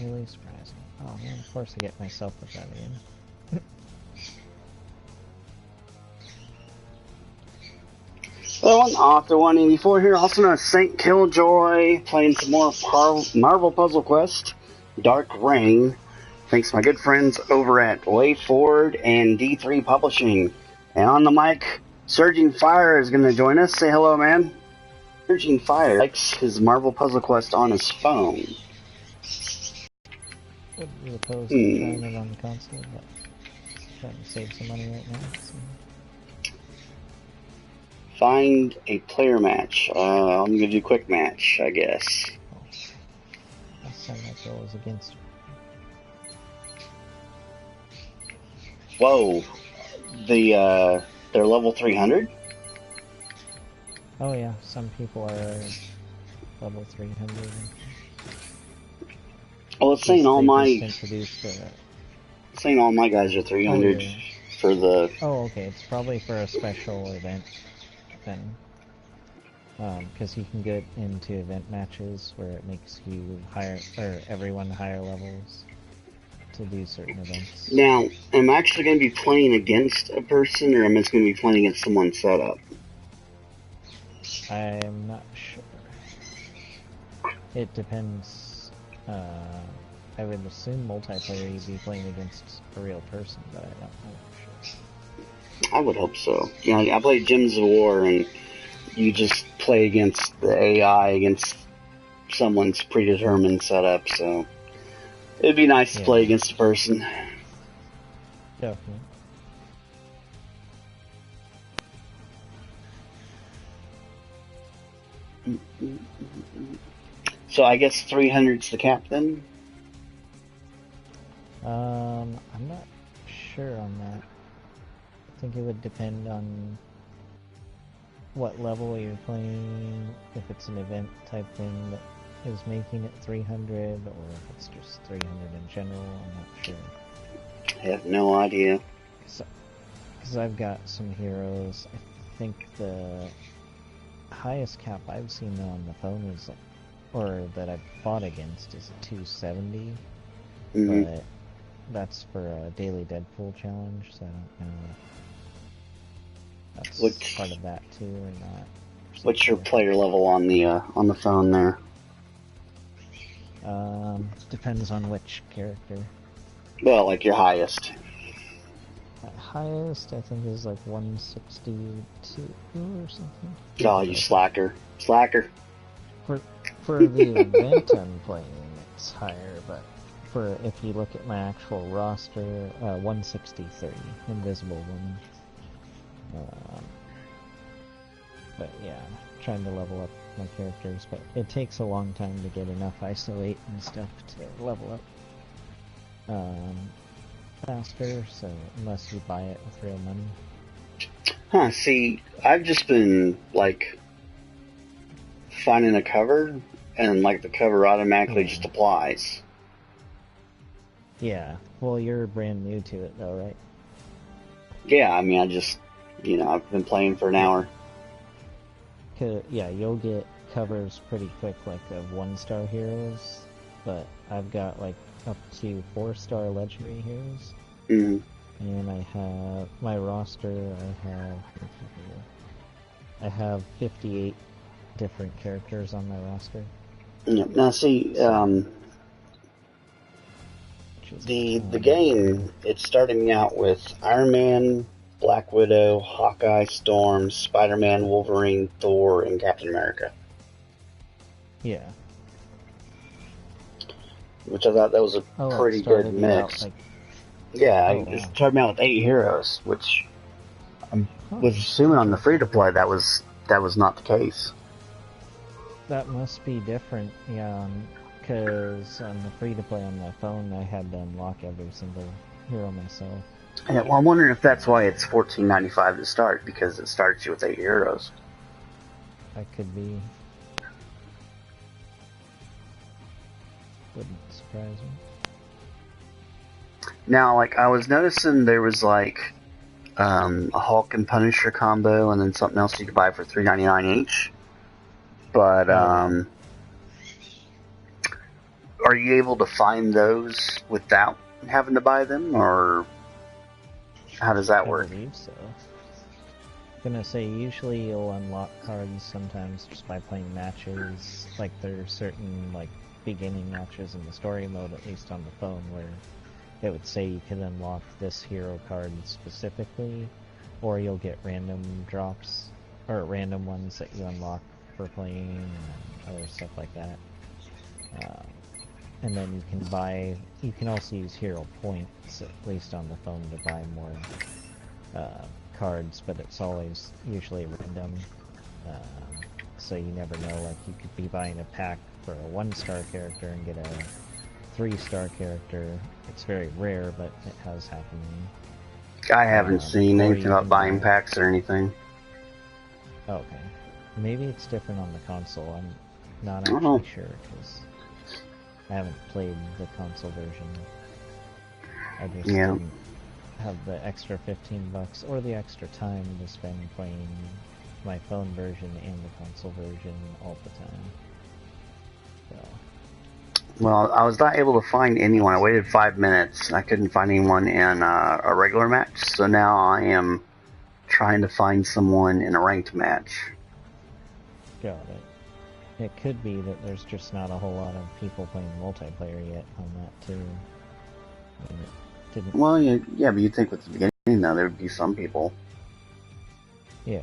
Really surprising. Oh man, of course I get myself with that again. Hello, I'm Author184 here, also known as Saint Killjoy, playing some more Marvel Puzzle Quest, Dark Reign, thanks to my good friends over at Way Forward and D3 Publishing. And on the mic, Surging Fire is going to join us. Say hello, man. Surging Fire likes his Marvel Puzzle Quest on his phone. Would be opposed to trying it on the console, but trying to save some money right now. So. Find a player match. I'm going to do quick match, I guess. Oh. Last time that girl was against her. Whoa. They're level 300? Oh yeah, some people are level 300. Well, it's saying all my... saying all my guys are 300 for the... Oh, okay, it's probably for a special event then. Because you can get into event matches where it makes you higher, or everyone higher levels to do certain events. Now, am I actually going to be playing against a person, or am I just going to be playing against someone's setup? I'm not sure. It depends. I would assume multiplayer you'd be playing against a real person, but I don't know for sure. I would hope so. You know, I played Gems of War, and you just play against the AI, against someone's predetermined setup, so it'd be nice to play against a person. Definitely. So I guess 300's the cap then? I'm not sure on that. I think it would depend on what level you're playing, if it's an event type thing that is making it 300, or if it's just 300 in general. I'm not sure. I have no idea. Because I've got some heroes. I think the highest cap I've seen on the phone is, or that I've fought against, is a 270. But that's for a daily Deadpool challenge, so I don't know if that's part of that too or not. What's your player level on the phone there? Depends on which character. Well, like your highest. Highest, I think, is like 162 or something. Oh, you slacker. Slacker. For the event I'm playing, it's higher, but if you look at my actual roster, 163, Invisible Woman. But yeah, trying to level up my characters, but it takes a long time to get enough isolate and stuff to level up faster, so unless you buy it with real money. Huh, see, I've just been, like, finding a cover, and, like, the cover automatically just applies. Yeah, well, you're brand new to it, though, right? Yeah, I mean, I just, I've been playing for an hour. Yeah, you'll get covers pretty quick, like, of 1-star heroes, but I've got, like, up to 4-star legendary heroes. And I have my roster. I have 58 different characters on my roster. Yeah. Now, see, the game, it started me out with Iron Man, Black Widow, Hawkeye, Storm, Spider-Man, Wolverine, Thor, and Captain America. Yeah. Which I thought that was a pretty good mix. It started me out with 8 heroes, which I was assuming on the free-to-play that was not the case. That must be different, yeah, because on the free-to-play on my phone, I had to unlock every single hero myself. Yeah, well, I'm wondering if that's why it's $14.95 to start, because it starts you with 8 heroes. That could be. Wouldn't surprise me. Now, like, I was noticing there was, like, a Hulk and Punisher combo, and then something else you could buy for $3.99 each. But, are you able to find those without having to buy them, or how does that work? I believe so. I'm gonna say usually you'll unlock cards sometimes just by playing matches. Like there are certain like beginning matches in the story mode, at least on the phone, where it would say you can unlock this hero card specifically, or you'll get random drops or random ones that you unlock for playing and other stuff like that. And then you can also use hero points, at least on the phone, to buy more cards, but it's always usually random. So you never know, like you could be buying a pack for a 1-star character and get a 3-star character. It's very rare, but it has happened. I haven't seen anything about buying packs or anything. Oh, okay. Maybe it's different on the console. I'm not actually sure, because I haven't played the console version. I just didn't have the extra $15 or the extra time to spend playing my phone version and the console version all the time. So. Well, I was not able to find anyone. I waited 5 minutes. I couldn't find anyone in a regular match, so now I am trying to find someone in a ranked match. Got it. It could be that there's just not a whole lot of people playing multiplayer yet on that too. I mean, it didn't... Well, yeah, but you'd think with the beginning though there would be some people. Yeah.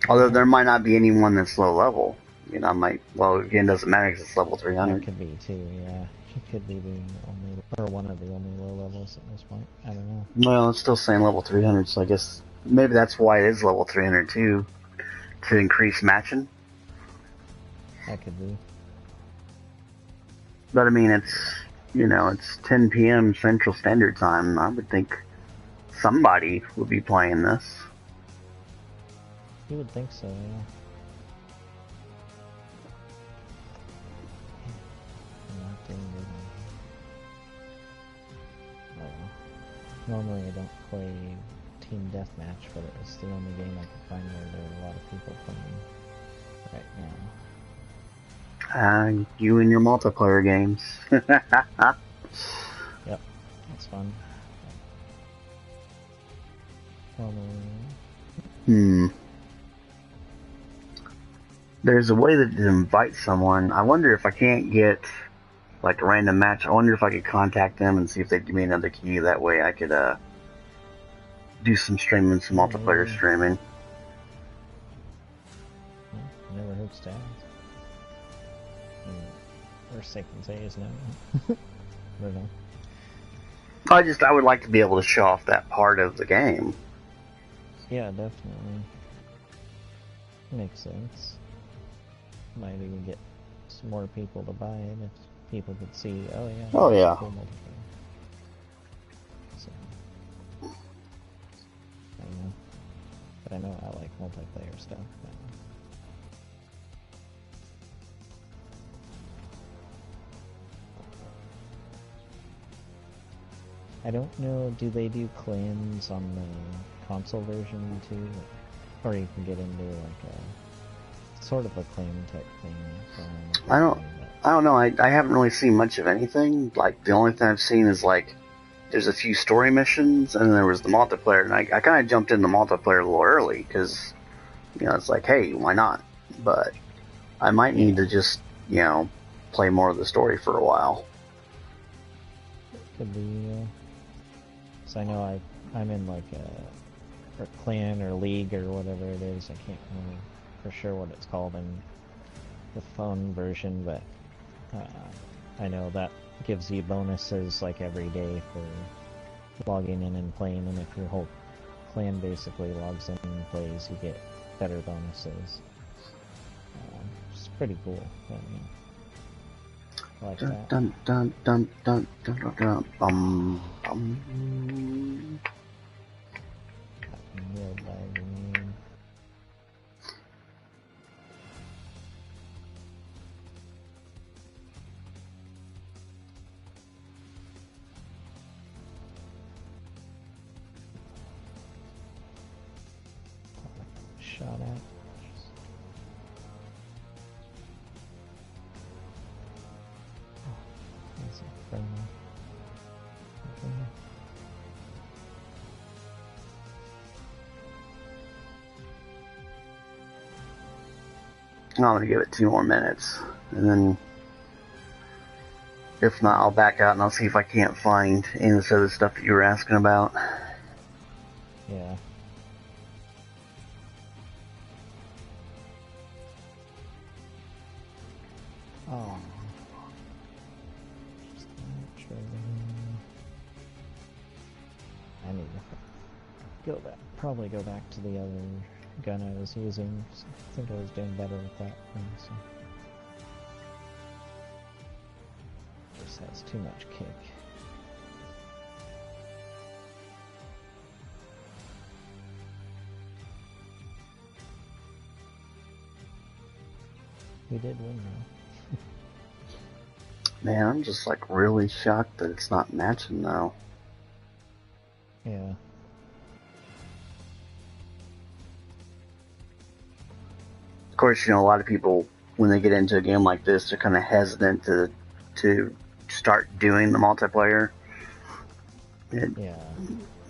Although there might not be anyone that's low level. You know, well, again, it doesn't matter because it's level 300. That could be too, yeah. He could be the only, or one of the only low levels at this point. I don't know. Well, it's still saying level 300, so I guess maybe that's why it is level 300 too, to increase matching. That could be. But I mean, it's 10 p.m. Central Standard Time. I would think somebody would be playing this. You would think so, yeah. Normally I don't play Team Deathmatch, but it was the only game I could find where there were a lot of people playing right now. You and your multiplayer games. Yep, that's fun. There's a way to invite someone. I wonder if I can't get like a random match. I wonder if I could contact them and see if they'd give me another key. That way I could do some streaming, some multiplayer streaming. Never hurts to ask. Worst they can say is no. I don't know. I would like to be able to show off that part of the game. Yeah, definitely. Makes sense. Might even get some more people to buy it if people could see, oh yeah. Oh yeah. Cool multiplayer. So, I don't know. But I know I like multiplayer stuff. I don't know, do they do clans on the console version too? Or you can get into like a sort of a clan type thing. I don't know. I haven't really seen much of anything. Like the only thing I've seen is like there's a few story missions, and then there was the multiplayer. And I kind of jumped in the multiplayer a little early because it's like, hey, why not? But I might need to just play more of the story for a while. Could be. So I know I'm in like a clan or league or whatever it is. I can't remember for sure what it's called in the phone version, but I know that gives you bonuses like every day for logging in and playing, and if your whole clan basically logs in and plays, you get better bonuses. It's pretty cool. I like that. Dun dun dun dun dun dun dun. Shot at. is it from? Okay. I'm gonna give it 2 more minutes, and then if not, I'll back out and I'll see if I can't find any of this other stuff that you were asking about. Yeah. Oh. Just not sure. I need to probably go back to the other gun I was using. I think I was doing better with that one, so. This has too much kick. We did win though. Man, I'm just like really shocked that it's not matching though. Yeah. Of course, you know, a lot of people, when they get into a game like this, they're kind of hesitant to start doing the multiplayer. Yeah.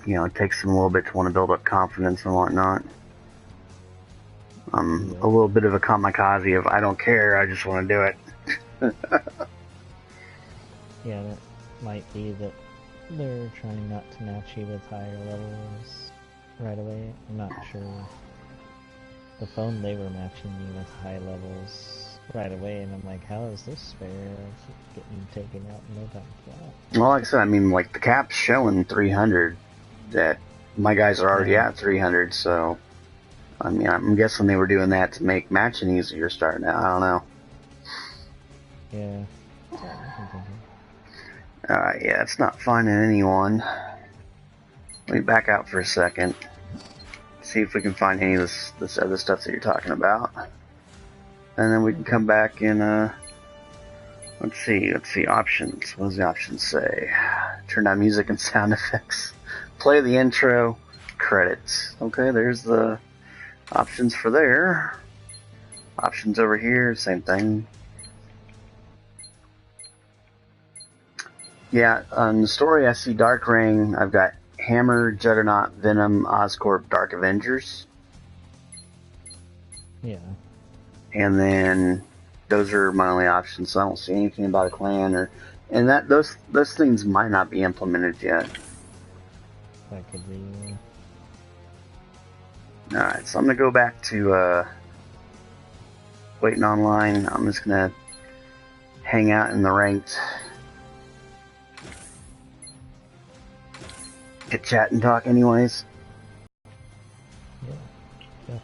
You know, it takes them a little bit to want to build up confidence and whatnot. I'm a little bit of a kamikaze of I don't care, I just want to do it. Yeah, that might be that they're trying not to match you with higher levels right away. I'm not sure. The phone, they were matching me with high levels right away, and I'm like, how is this fair? I keep getting taken out in no time flat. Well, like I said, I mean, like the cap's showing 300. That my guys are already at 300, so I mean, I'm guessing they were doing that to make matching easier starting out. I don't know. Yeah. Alright, yeah, it's not finding anyone. Let me back out for a second. See if we can find any of this other stuff that you're talking about. And then we can come back and, let's see, options. What does the options say? Turn down music and sound effects. Play the intro, credits. Okay, there's the options for there. Options over here, same thing. Yeah, on the story I see Dark Ring, I've got Hammer, Juggernaut, Venom, Oscorp, Dark Avengers. Yeah. And then those are my only options, so I don't see anything about a clan and that those things might not be implemented yet. That could be. Alright, so I'm gonna go back to waiting online. I'm just gonna hang out in the ranked. Get chat and talk anyways. Yeah, definitely.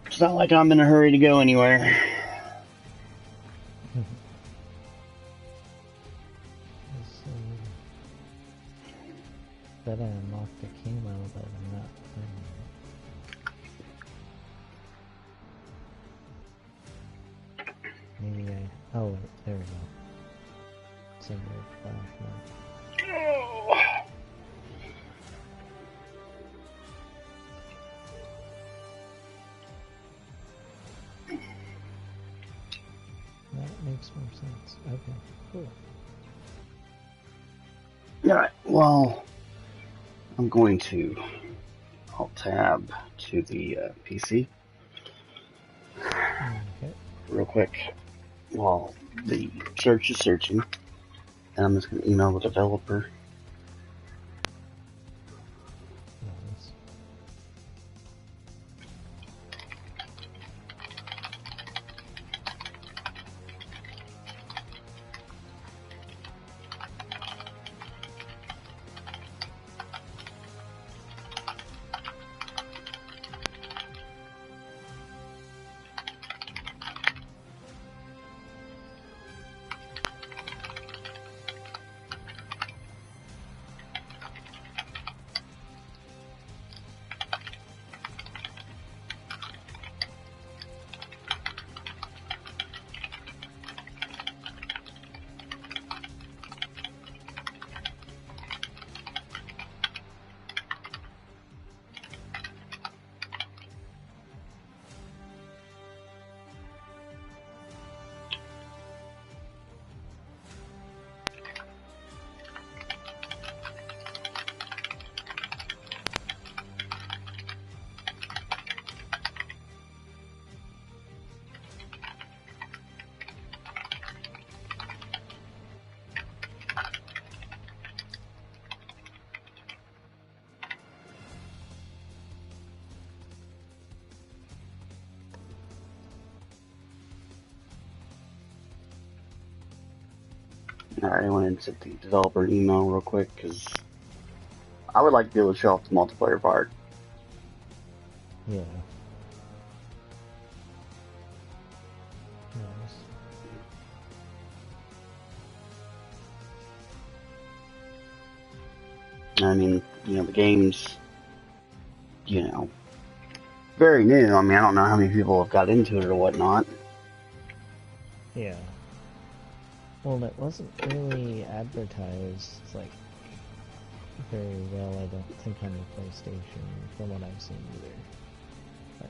It's not like I'm in a hurry to go anywhere. That I unlocked the camo, but I'm not playing it. Maybe oh wait, there we go. Simulated flash mode. Oh. That makes more sense. Okay, cool. Alright, well, I'm going to Alt-Tab to the PC. Okay. Real quick while the search is searching. And I'm just going to email the developer. Nice. Alright, I went to send the developer an email real quick, because I would like to be able to show off the multiplayer part. Yeah. Nice. I mean, the game's, very new. I mean, I don't know how many people have got into it or whatnot. Yeah. Well, it wasn't really advertised, like, very well, I don't think, on the PlayStation, from what I've seen either. But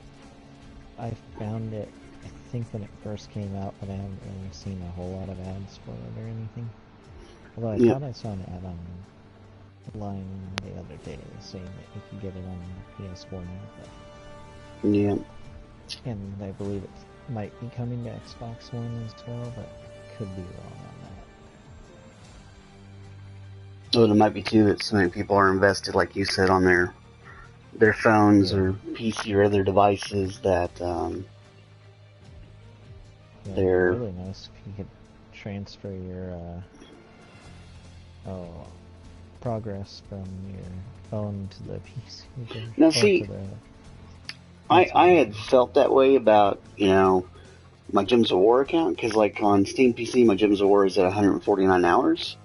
I found it, I think, when it first came out, but I haven't really seen a whole lot of ads for it or anything. Although I thought I saw an ad online the other day saying that you could get it on PS4 now, but... Yeah. And I believe it might be coming to Xbox One as well, but could be wrong on that. Well, it might be too that so many people are invested, like you said, on their phones or PC or other devices that they're really nice if you could transfer your progress from your phone to the PC. Now, see, I had felt that way about my Gems of War account, because like on Steam PC, my Gems of War is at 149 hours.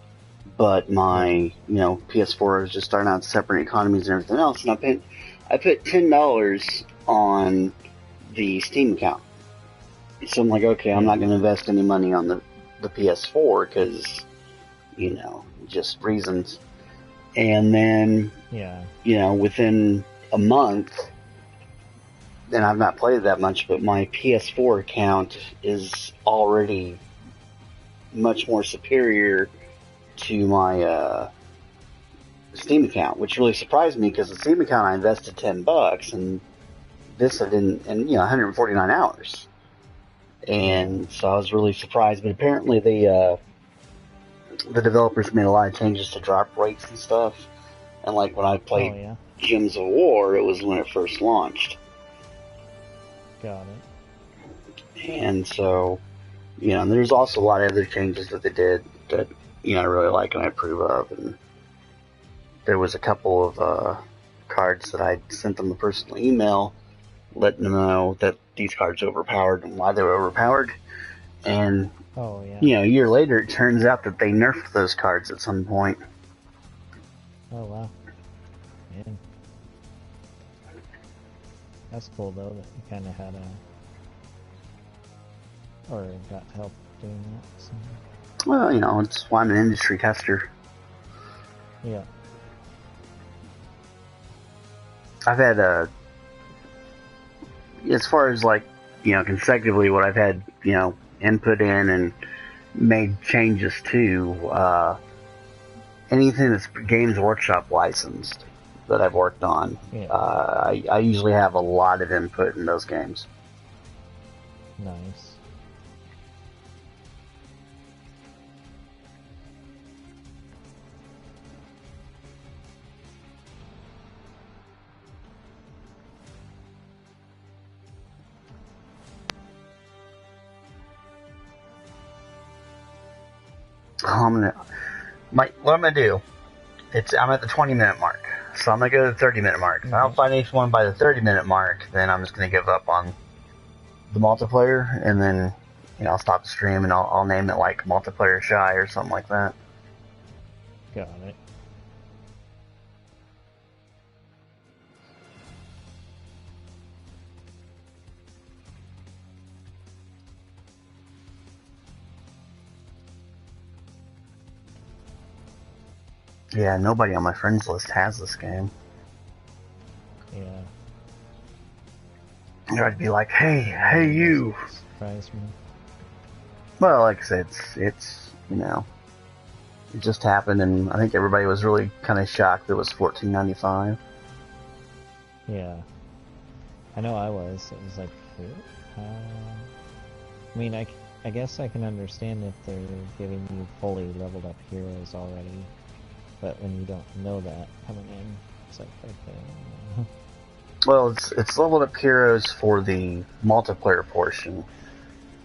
But my, PS4 is just starting out separate economies and everything else, and I put $10 on the Steam account. So I'm like, okay, I'm not going to invest any money on the PS4 because, just reasons. And then, within a month, and I've not played that much, but my PS4 account is already much more superior to my Steam account, which really surprised me because the Steam account I invested $10 and this I didn't, and 149 hours, and so I was really surprised. But apparently the developers made a lot of changes to drop rates and stuff, and like when I played Gems of War, it was when it first launched. Got it. And so, and there's also a lot of other changes that they did that I really like and I approve of. And there was a couple of cards that I sent them a personal email letting them know that these cards are overpowered and why they were overpowered. And, a year later, it turns out that they nerfed those cards at some point. Oh, wow. Man. That's cool, though, that you kind of had or got help doing that. So. Well, it's why I'm an industry tester. Yeah. I've had as far as like, consecutively what I've had, input in and made changes to, anything that's Games Workshop licensed that I've worked on. Yeah. I usually have a lot of input in those games. Nice. What I'm gonna do? I'm at the 20-minute mark, so I'm gonna go to the 30-minute mark. If I don't find anyone by the 30-minute mark, then I'm just gonna give up on the multiplayer, and then I'll stop the stream and I'll name it like Multiplayer Shy or something like that. Got it. Yeah, nobody on my friends list has this game. Yeah. I'd be like, hey, you. Surprise me. Well, like I said, it's it just happened, and I think everybody was really kind of shocked that it was $14.95. Yeah. I know I was. It was like, I mean, I guess I can understand if they're giving you fully leveled up heroes already. But when you don't know that coming in, it's like, okay. Well, it's leveled up heroes for the multiplayer portion.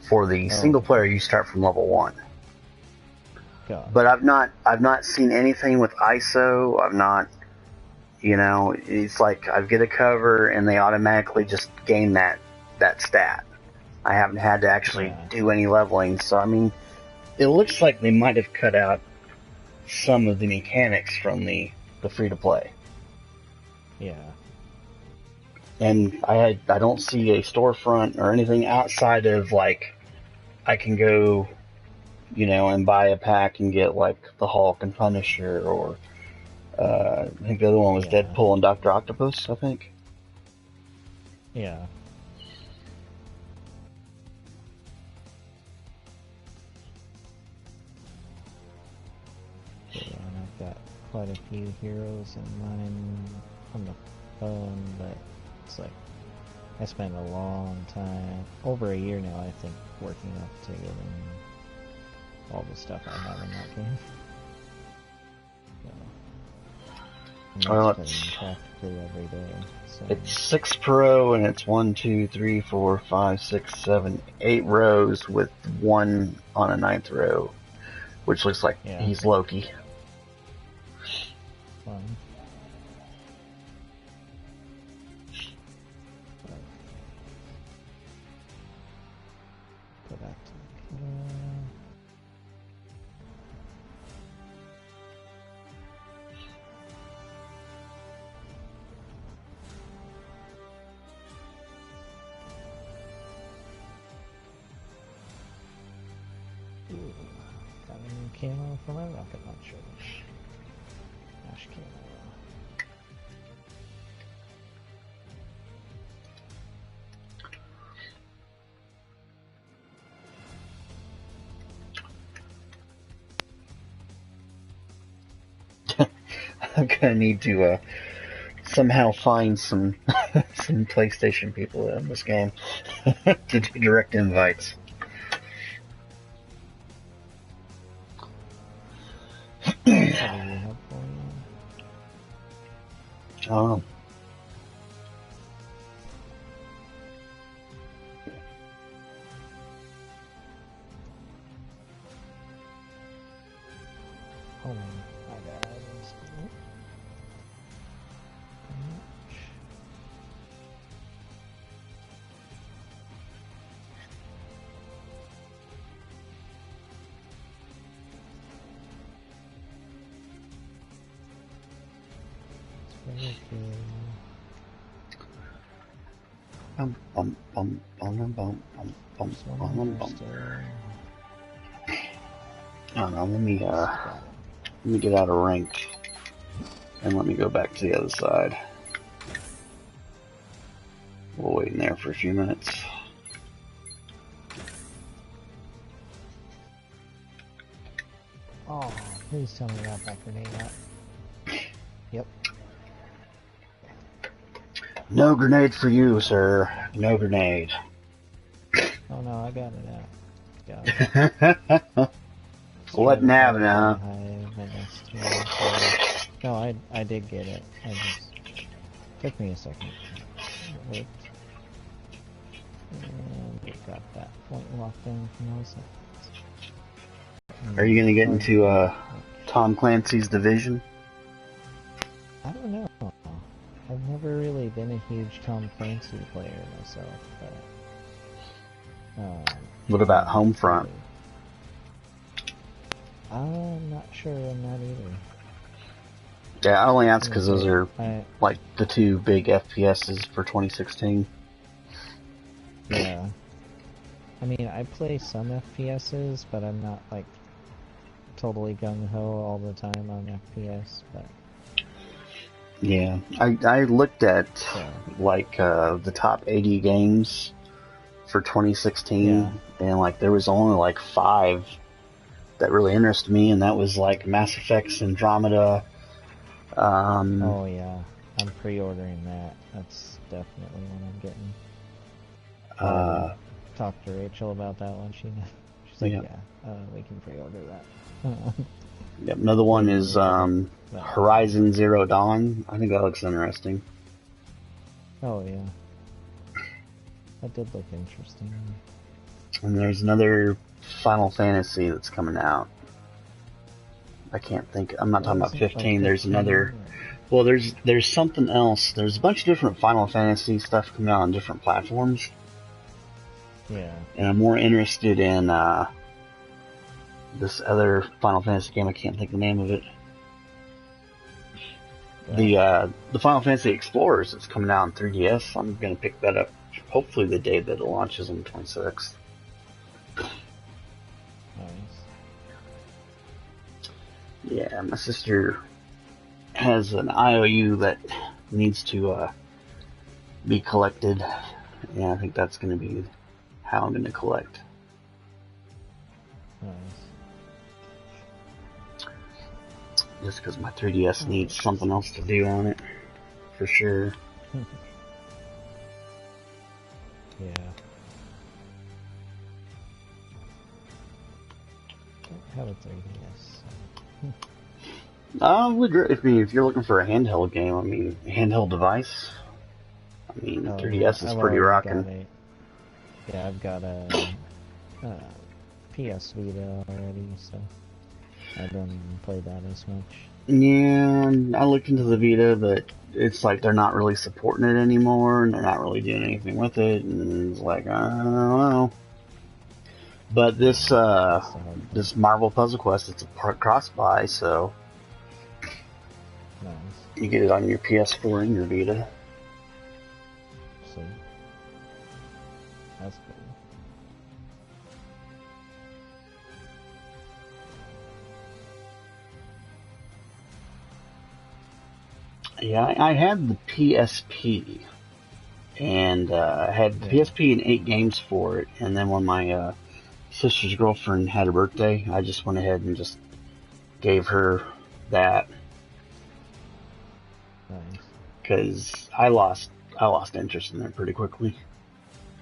For the single player, you start from level 1. God. But I've not seen anything with ISO. I've not, it's like I get a cover and they automatically just gain that stat. I haven't had to actually do any leveling, so I mean, it looks like they might have cut out some of the mechanics from the free to play. Yeah. And I don't see a storefront or anything outside of like I can go, and buy a pack and get like the Hulk and Punisher, or I think the other one was Deadpool and Dr. Octopus, I think. Yeah. Yeah, and I've got quite a few heroes in mine on the phone, but it's like I spent a long time, over a year now, I think, working up to getting all the stuff I have in that game. So, and that's been practically every day. So. It's 6 Pro, and it's 1, 2, 3, 4, 5, 6, 7, 8 rows with 1 on a 9th row, which looks like he's Loki. Fun. Go back to the Ooh, got a new camo for my rocket launcher. Ash camo. I'm gonna need to somehow find some some PlayStation people in this game to do direct invites. What do you have for me? I don't know. Oh, my bad. I don't know, let me get out of rank and let me go back to the other side. We'll wait in there for a few minutes. Oh, please tell me about that grenade out. Yep. No grenade for you, sir. No grenade. Oh no, I got it out. Got it. What nav now? No, I did get it. I just took me a second. It worked. And we got that point locked down from those. Are you gonna get into Tom Clancy's Division? I don't know. I've never really been a huge Tom Clancy player myself, but what about Homefront? I'm not sure on that either. Yeah, I only asked because those are like the two big FPSs for 2016. Yeah. I mean, I play some FPSs, but I'm not like totally gung-ho all the time on FPS, but... Yeah, I looked at like the top 80 games for 2016, and like there was only like 5 that really interested me, and that was like Mass Effect's Andromeda. Oh yeah, I'm pre-ordering that. That's definitely what I'm getting. Talk to Rachel about that one. She's like, we can pre-order that. Yep, another one is Horizon Zero Dawn. I think that looks interesting. Oh yeah, that did look interesting. And there's another Final Fantasy that's coming out. I can't think. I'm not talking What about is it, 15. like There's 15 another. Well, there's something else. There's a bunch of different Final Fantasy stuff coming out on different platforms. Yeah. And I'm more interested in this other Final Fantasy game. I can't think of the name of it. The Final Fantasy Explorers that's coming out on 3DS. I'm gonna pick that up. Hopefully the day that it launches on the 26th. Nice. Yeah, my sister has an IOU that needs to be collected. Yeah, I think that's going to be how I'm going to collect. Nice. Just because my 3DS needs something else to do on it, for sure. Yeah. Don't have a 3DS. If you're looking for a handheld game, I mean, handheld device, I mean, 3DS is pretty rocking. Yeah, I've got a PS Vita already, so I don't even play that as much. Yeah, I looked into the Vita, but it's like they're not really supporting it anymore, and they're not really doing anything with it, and it's like, I don't know. But this Marvel Puzzle Quest, it's a cross-buy, so nice. You get it on your PS4 and your Vita. See? That's cool. Yeah, I had the PSP, and I had the PSP and 8 games for it, and then when my sister's girlfriend had her birthday, I just went ahead and just gave her that. Nice. Because I lost interest in it pretty quickly.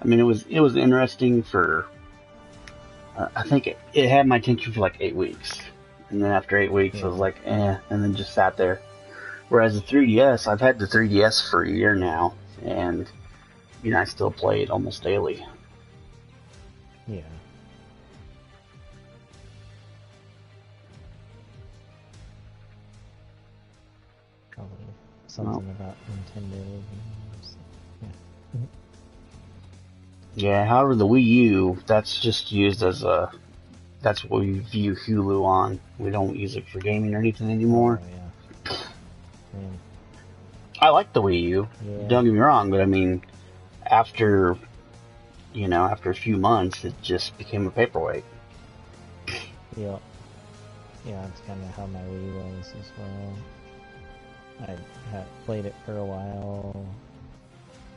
I mean, it was interesting for. I think it had my attention for like 8 weeks, and then after 8 weeks, I was like, and then just sat there. Whereas the 3DS, I've had the 3DS for a year now, and I still play it almost daily. Yeah. Probably something about Nintendo games. Yeah. Yeah, however, the Wii U, that's just used as that's what we view Hulu on. We don't use it for gaming or anything anymore. Oh, yeah. I like the Wii U. Yeah. Don't get me wrong, but I mean, after a few months, it just became a paperweight. Yeah. Yeah, that's kind of how my Wii was as well. I had played it for a while,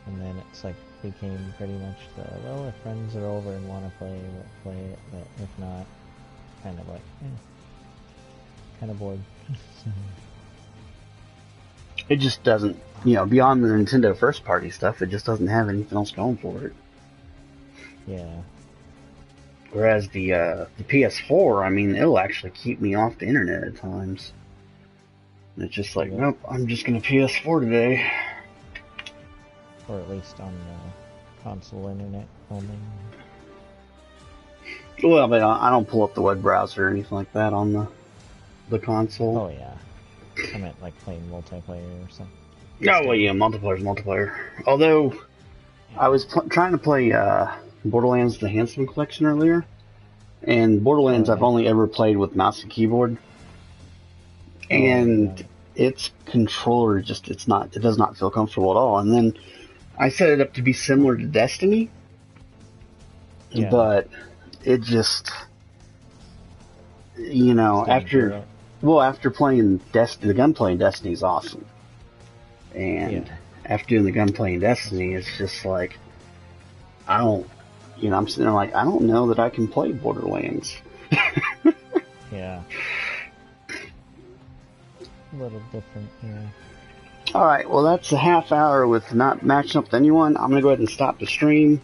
and then it's like became pretty much if friends are over and want to play, we'll play it, but if not, kind of like, kind of bored. It just doesn't, beyond the Nintendo first party stuff, it just doesn't have anything else going for it. Yeah. Whereas the PS4, I mean, it'll actually keep me off the internet at times. And it's just like, nope, I'm just gonna PS4 today. Or at least on the console internet only. Well, but I don't pull up the web browser or anything like that on the console. Oh yeah. I meant like playing multiplayer or something. Oh, well, yeah, multiplayer's multiplayer. Although, I was trying to play Borderlands The Handsome Collection earlier, and Borderlands I've only ever played with mouse and keyboard, and its controller it does not feel comfortable at all. And then I set it up to be similar to Destiny, but it just, after playing the gunplay in Destiny is awesome. And after doing the gunplay in Destiny, it's just like, I'm sitting there like, I don't know that I can play Borderlands. Yeah. A little different, yeah. Alright, well that's a half hour with not matching up with anyone. I'm going to go ahead and stop the stream.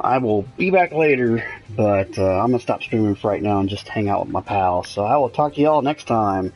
I will be back later, but I'm going to stop streaming for right now and just hang out with my pals. So I will talk to y'all next time.